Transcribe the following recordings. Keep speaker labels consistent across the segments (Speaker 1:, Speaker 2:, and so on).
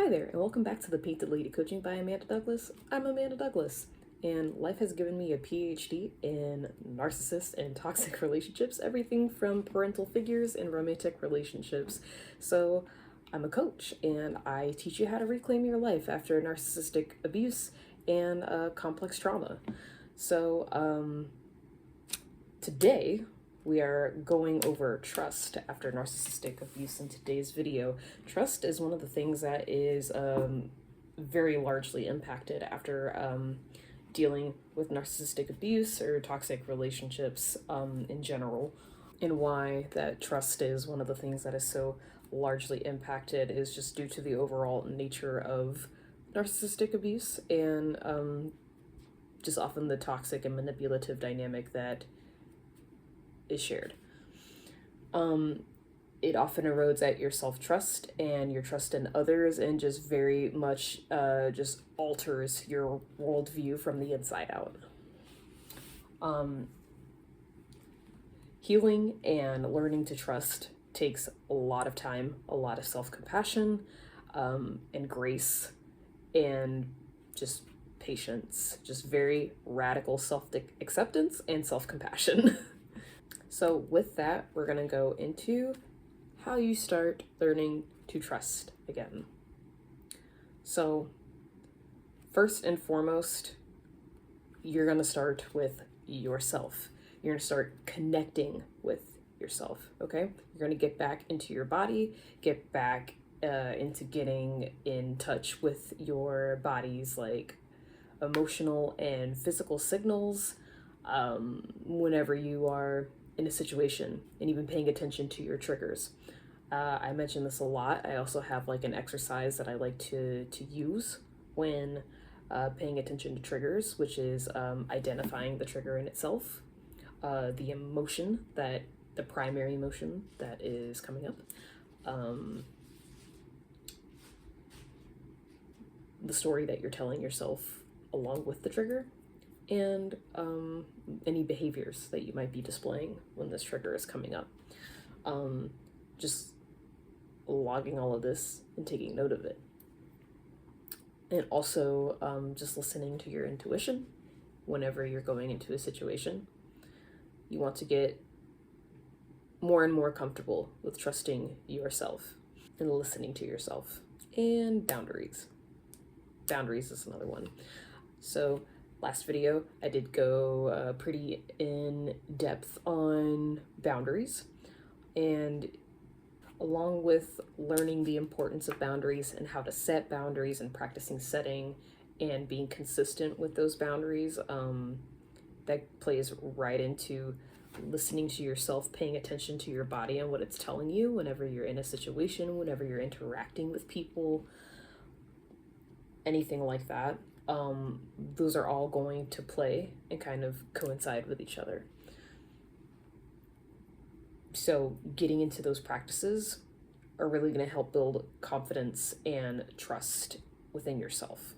Speaker 1: Hi there, and welcome back to the Painted Lady Coaching by Amanda Douglas. I'm Amanda Douglas, and life has given me a PhD in narcissist and toxic relationships, everything from parental figures and romantic relationships. So I'm a coach, and I teach you how to reclaim your life after narcissistic abuse and complex trauma. So today, we are going over trust after narcissistic abuse in today's video. Trust is one of the things that is very largely impacted after dealing with narcissistic abuse or toxic relationships in general. And why that trust is one of the things that is so largely impacted is just due to the overall nature of narcissistic abuse and just often the toxic and manipulative dynamic that is shared. It often erodes at your self-trust and your trust in others, and just very much just alters your worldview from the inside out. Healing and learning to trust takes a lot of time, a lot of self-compassion, and grace, and just patience, just very radical self-acceptance and self-compassion. So with that, we're going to go into how you start learning to trust again. So first and foremost, you're going to start with yourself. You're going to start connecting with yourself, okay? You're going to get back into your body, get back into getting in touch with your body's like emotional and physical signals whenever you are in a situation, and even paying attention to your triggers. I mention this a lot. I also have like an exercise that I like to use when paying attention to triggers, which is identifying the trigger in itself, the emotion, that the primary emotion that is coming up, the story that you're telling yourself along with the trigger, and any behaviors that you might be displaying when this trigger is coming up. Just logging all of this and taking note of it. And also just listening to your intuition whenever you're going into a situation. You want to get more and more comfortable with trusting yourself and listening to yourself. And boundaries. Boundaries is another one. So last video, I did go pretty in depth on boundaries, and along with learning the importance of boundaries and how to set boundaries and practicing setting and being consistent with those boundaries, that plays right into listening to yourself, paying attention to your body and what it's telling you whenever you're in a situation, whenever you're interacting with people, anything like that. Those are all going to play and kind of coincide with each other. So getting into those practices are really going to help build confidence and trust within yourself.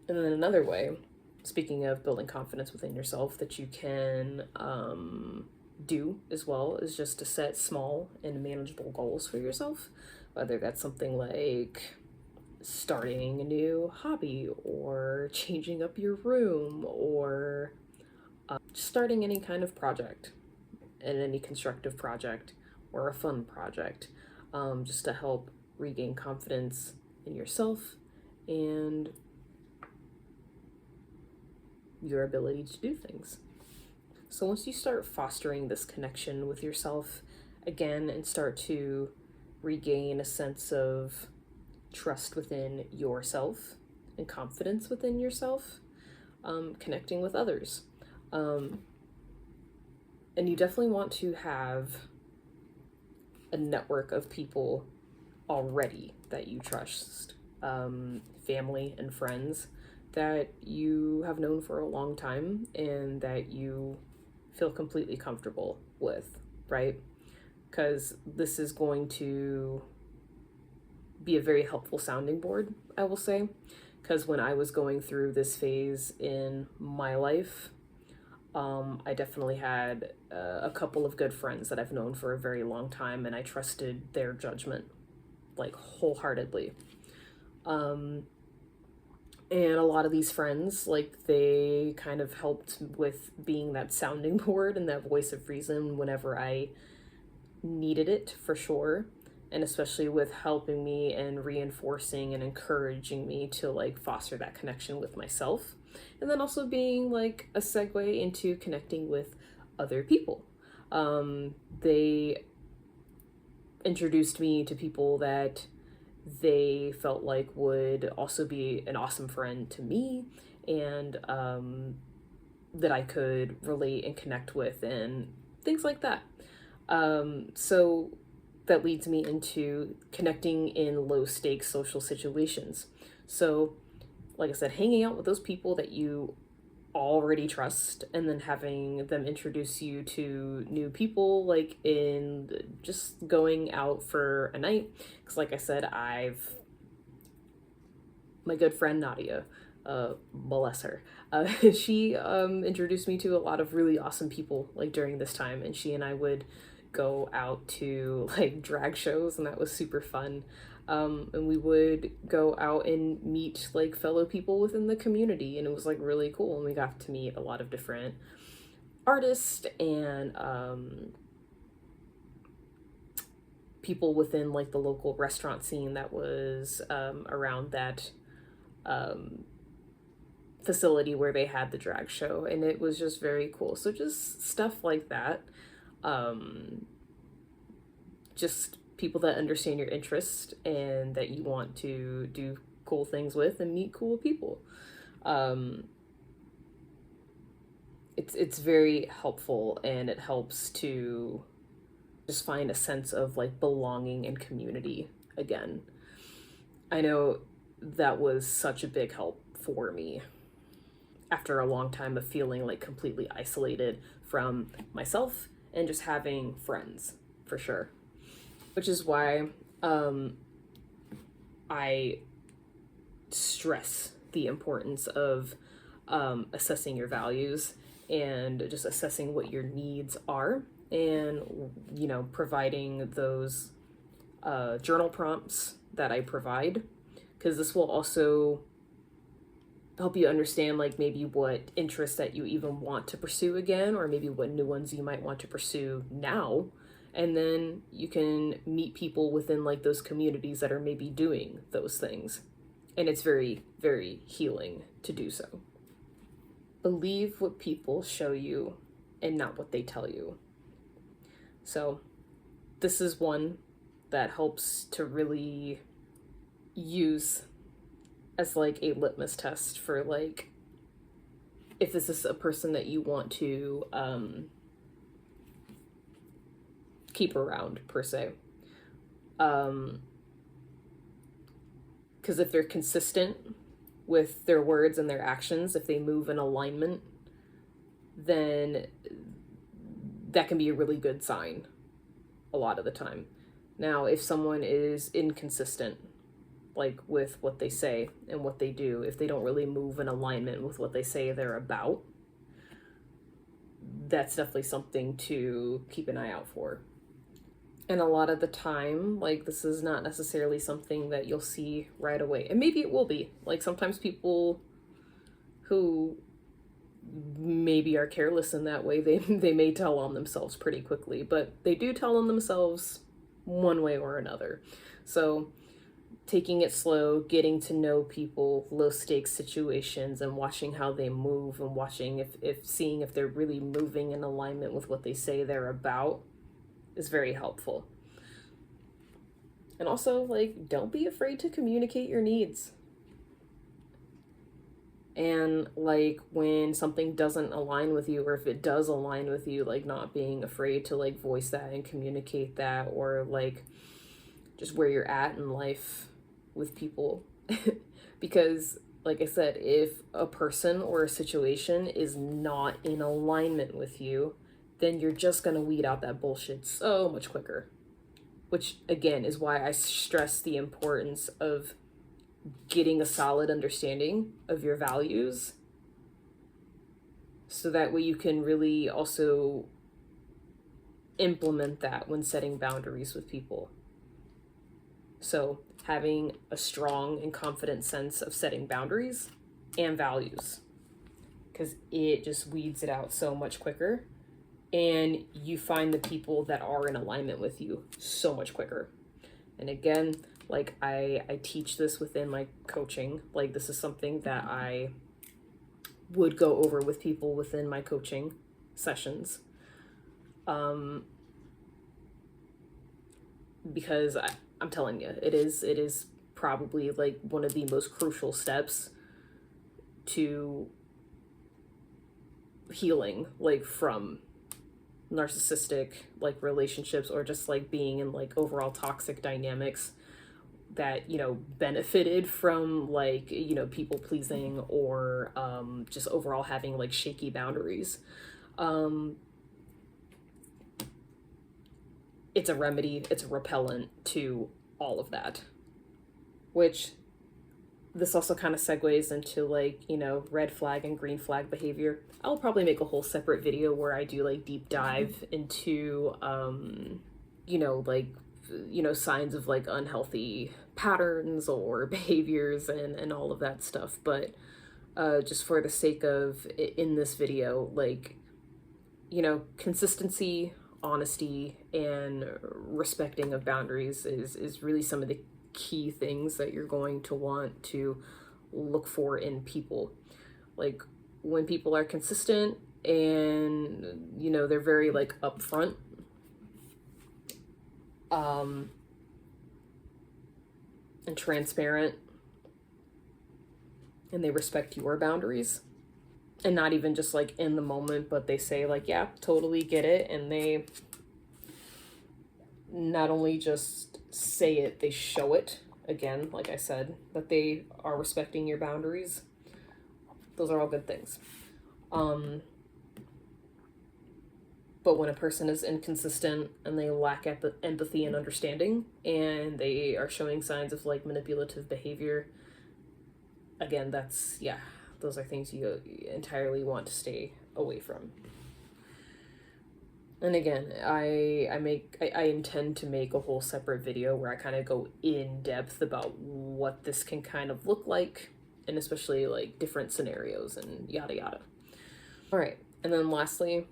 Speaker 1: And then another way, speaking of building confidence within yourself, that you can do as well is just to set small and manageable goals for yourself, whether that's something like starting a new hobby or changing up your room or starting any kind of project, and any constructive project or a fun project, just to help regain confidence in yourself and your ability to do things. So once you start fostering this connection with yourself again and start to regain a sense of trust within yourself and confidence within yourself, connecting with others. And you definitely want to have a network of people already that you trust, family and friends that you have known for a long time and that you feel completely comfortable with, right? Because this is going to be a very helpful sounding board, I will say, because when I was going through this phase in my life, I definitely had a couple of good friends that I've known for a very long time, and I trusted their judgment like wholeheartedly. And a lot of these friends, like, they kind of helped with being that sounding board and that voice of reason whenever I needed it, for sure. And especially with helping me and reinforcing and encouraging me to like foster that connection with myself. And then also being like a segue into connecting with other people. They introduced me to people that they felt like would also be an awesome friend to me, and that I could relate and connect with, and things like that. So that leads me into connecting in low stakes social situations. So, like I said, hanging out with those people that you already trust, and then having them introduce you to new people, like in just going out for a night. Because like I said, my good friend Nadia, bless her, she introduced me to a lot of really awesome people like during this time, and she and I would go out to like drag shows, and that was super fun. And we would go out and meet like fellow people within the community, and it was like really cool. And we got to meet a lot of different artists and people within like the local restaurant scene that was around that facility where they had the drag show, and it was just very cool. So just stuff like that. Just people that understand your interest and that you want to do cool things with and meet cool people. It's very helpful, and it helps to just find a sense of like belonging and community again. I know that was such a big help for me after a long time of feeling like completely isolated from myself and just having friends, for sure. Which is why I stress the importance of assessing your values and just assessing what your needs are, and, you know, providing those journal prompts that I provide, because this will also help you understand like maybe what interests that you even want to pursue again, or maybe what new ones you might want to pursue now. And then you can meet people within like those communities that are maybe doing those things. And it's very, very healing to do so. Believe what people show you and not what they tell you. So this is one that helps to really use as like a litmus test for like if this is a person that you want to keep around, per se. Because if they're consistent with their words and their actions, if they move in alignment, then that can be a really good sign a lot of the time. Now, if someone is inconsistent, like with what they say and what they do, if they don't really move in alignment with what they say they're about, that's definitely something to keep an eye out for. And a lot of the time, like, this is not necessarily something that you'll see right away. And maybe it will be. Like, sometimes people who maybe are careless in that way, they may tell on themselves pretty quickly. But they do tell on themselves one way or another. So taking it slow, getting to know people, low stakes situations, and watching how they move, and watching seeing if they're really moving in alignment with what they say they're about, is very helpful. And also, like, don't be afraid to communicate your needs. And like when something doesn't align with you, or if it does align with you, like not being afraid to like voice that and communicate that, or like just where you're at in life with people. Because like I said, if a person or a situation is not in alignment with you, then you're just going to weed out that bullshit so much quicker. Which, again, is why I stress the importance of getting a solid understanding of your values, so that way you can really also implement that when setting boundaries with people. So having a strong and confident sense of setting boundaries and values, because it just weeds it out so much quicker, and you find the people that are in alignment with you so much quicker. And again, like I teach this within my coaching. Like this is something that I would go over with people within my coaching sessions, because I'm telling you, it is probably like one of the most crucial steps to healing, like from narcissistic like relationships, or just like being in like overall toxic dynamics that, you know, benefited from like, you know, people pleasing, or just overall having like shaky boundaries. It's a remedy, it's a repellent to all of that, which this also kind of segues into like, you know, red flag and green flag behavior. I'll probably make a whole separate video where I do like deep dive into, you know, like, you know, signs of like unhealthy patterns or behaviors and all of that stuff. But just for the sake of in this video, like, you know, consistency, honesty, and respecting of boundaries is really some of the key things that you're going to want to look for in people. Like when people are consistent and, you know, they're very like upfront, and transparent, and they respect your boundaries, and not even just like in the moment, but they say like, yeah, totally get it. And they not only just say it, they show it. Again, like I said, that they are respecting your boundaries. Those are all good things. But when a person is inconsistent and they lack empathy and understanding, and they are showing signs of like manipulative behavior, again, that's, yeah, those are things you entirely want to stay away from. And again, I intend to make a whole separate video where I kind of go in depth about what this can kind of look like, and especially like different scenarios and yada yada. All right, and then lastly,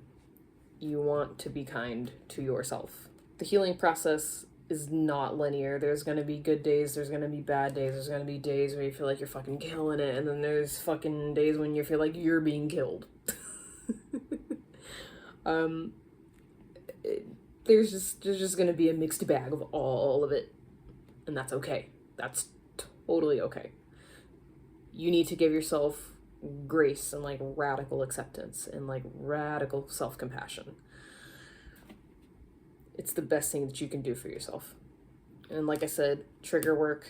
Speaker 1: you want to be kind to yourself. The healing process is not linear. There's going to be good days, there's going to be bad days, there's going to be days where you feel like you're fucking killing it, and then there's fucking days when you feel like you're being killed. There's just going to be a mixed bag of all of it, and that's okay. That's totally okay. You need to give yourself grace and like radical acceptance and like radical self-compassion. It's the best thing that you can do for yourself. And like I said, trigger work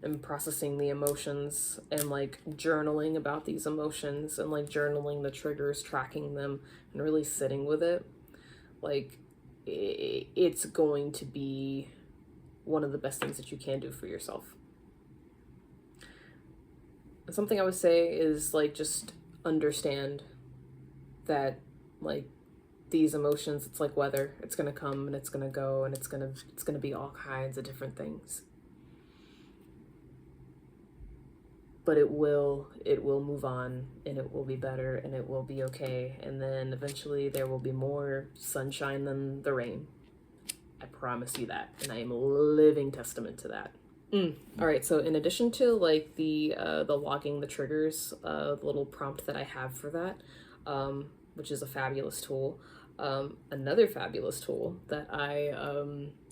Speaker 1: and processing the emotions and like journaling about these emotions and like journaling the triggers, tracking them, and really sitting with it, like it's going to be one of the best things that you can do for yourself. Something I would say is like, just understand that like these emotions, it's like weather. It's gonna come and it's gonna go, and it's gonna be all kinds of different things. But it will move on, and it will be better, and it will be okay. And then eventually there will be more sunshine than the rain. I promise you that, and I am a living testament to that. All right, so in addition to like the logging the triggers, little prompt that I have for that, which is a fabulous tool, another fabulous tool that I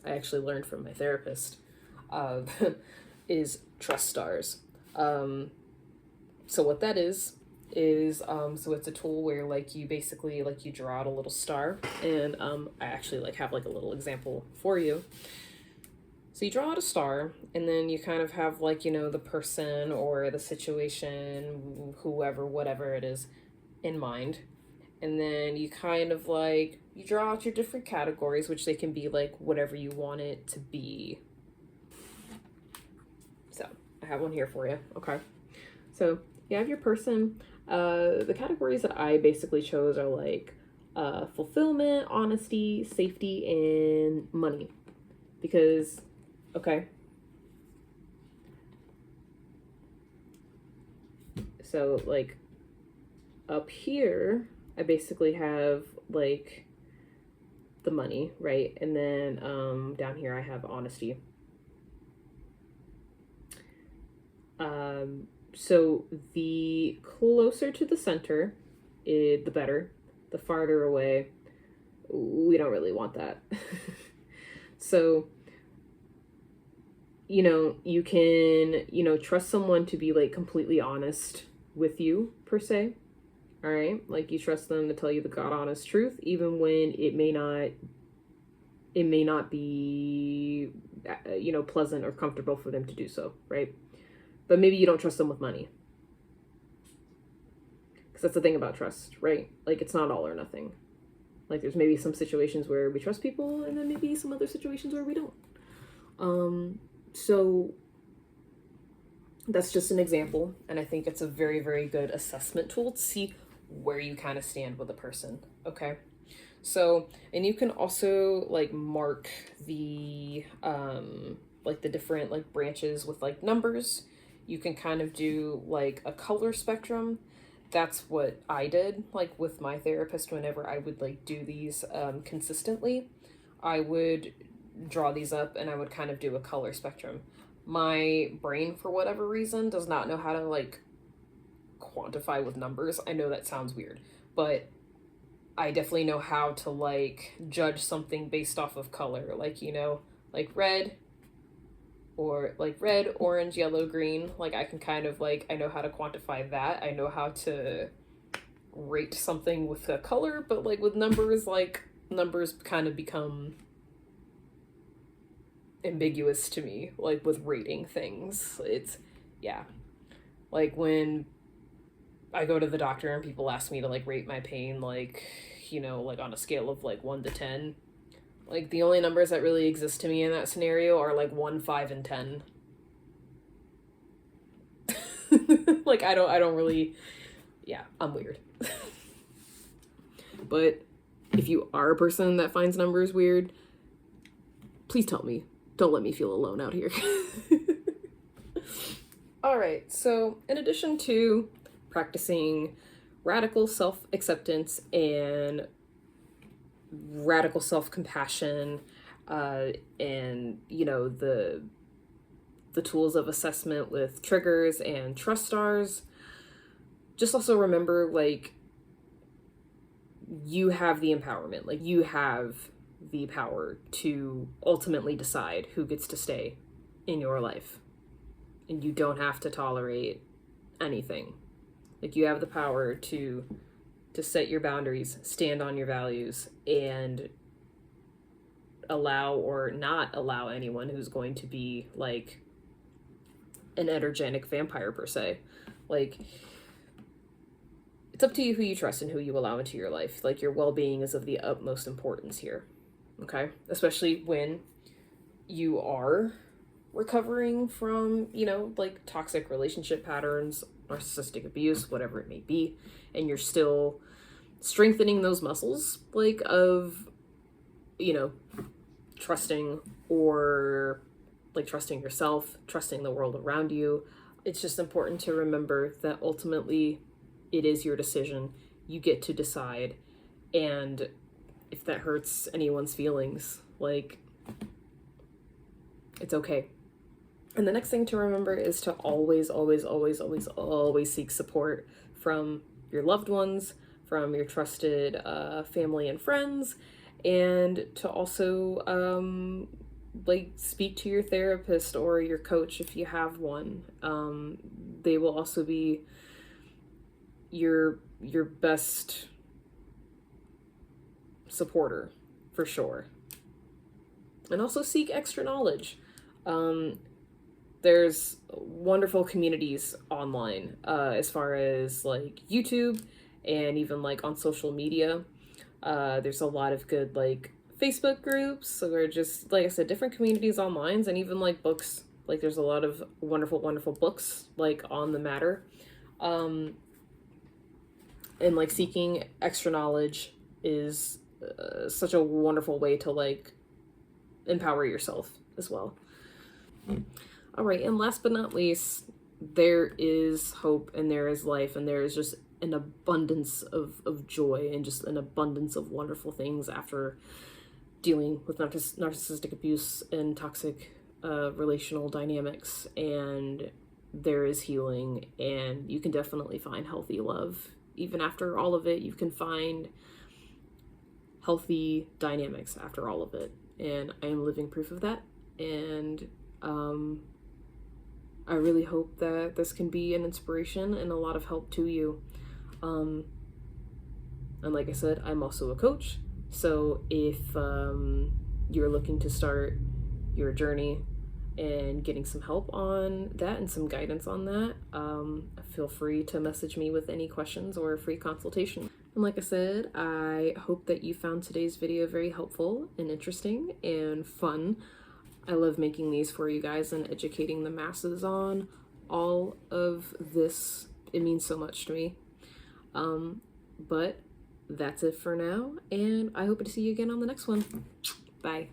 Speaker 1: actually learned from my therapist, is trust stars. So what that is so it's a tool where like you basically like you draw out a little star, and I actually like have like a little example for you. So you draw out a star, and then you kind of have like, you know, the person or the situation, whoever, whatever it is, in mind. And then you kind of like, you draw out your different categories, which they can be like whatever you want it to be. So I have one here for you. Okay. So you have your person. The categories that I basically chose are like fulfillment, honesty, safety, and money. Because, okay, So like up here, I basically have like the money, right? And then down here I have honesty. So the closer to the center, the better. The farther away, we don't really want that. So, you can, trust someone to be like completely honest with you, per se. All right. Like you trust them to tell you the God honest truth, even when it may not be, pleasant or comfortable for them to do so. Right. But maybe you don't trust them with money. Because that's the thing about trust, right? Like it's not all or nothing. Like there's maybe some situations where we trust people and then maybe some other situations where we don't. So that's just an example. And I think it's a very, very good assessment tool to see where you kind of stand with a person. Okay. So, and you can also like mark the, like the different like branches with like numbers. You can kind of do like a color spectrum. That's what I did like with my therapist. Whenever I would like do these consistently, I would draw these up and I would kind of do a color spectrum. My brain, for whatever reason, does not know how to like quantify with numbers. I know that sounds weird, but I definitely know how to like judge something based off of color. Like, like red, or like red, orange, yellow, green. Like I can kind of like, I know how to quantify that. I know how to rate something with a color, but like with numbers, like numbers kind of become ambiguous to me, like with rating things. It's, yeah. Like when I go to the doctor and people ask me to like rate my pain, like, like on a scale of like 1 to 10, like the only numbers that really exist to me in that scenario are like 1, 5, and 10. Like I don't really, yeah, I'm weird. But if you are a person that finds numbers weird, please tell me. Don't let me feel alone out here. All right, so in addition to practicing radical self-acceptance and radical self-compassion, and the tools of assessment with triggers and trust stars, just also remember like you have the empowerment, like you have the power to ultimately decide who gets to stay in your life, and you don't have to tolerate anything. Like you have the power to set your boundaries, stand on your values, and allow or not allow anyone who's going to be like an energetic vampire, per se. Like it's up to you who you trust and who you allow into your life. Like your well-being is of the utmost importance here. Okay? Especially when you are recovering from, like toxic relationship patterns, narcissistic abuse, whatever it may be, and you're still strengthening those muscles, like of, trusting, or like trusting yourself, trusting the world around you. It's just important to remember that ultimately it is your decision. You get to decide. And if that hurts anyone's feelings, like, it's okay. And the next thing to remember is to always, always, always, always, always seek support from your loved ones, from your trusted family and friends, and to also like speak to your therapist or your coach if you have one. They will also be your best supporter, for sure. And also seek extra knowledge. There's wonderful communities online, as far as like YouTube and even like on social media. There's a lot of good like Facebook groups, or just, like I said, different communities online, and even like books. Like there's a lot of wonderful, wonderful books like on the matter. And like seeking extra knowledge is such a wonderful way to like empower yourself as well. All right, and last but not least, there is hope and there is life and there is just an abundance of joy and just an abundance of wonderful things after dealing with narcissistic abuse and toxic relational dynamics. And there is healing, and you can definitely find healthy love. Even after all of it, you can find healthy dynamics after all of it. And I am living proof of that. And I really hope that this can be an inspiration and a lot of help to you. And like I said, I'm also a coach. So if you're looking to start your journey and getting some help on that and some guidance on that, feel free to message me with any questions or a free consultation. And like I said, I hope that you found today's video very helpful and interesting and fun. I love making these for you guys and educating the masses on all of this. It means so much to me. But that's it for now, and I hope to see you again on the next one. Bye.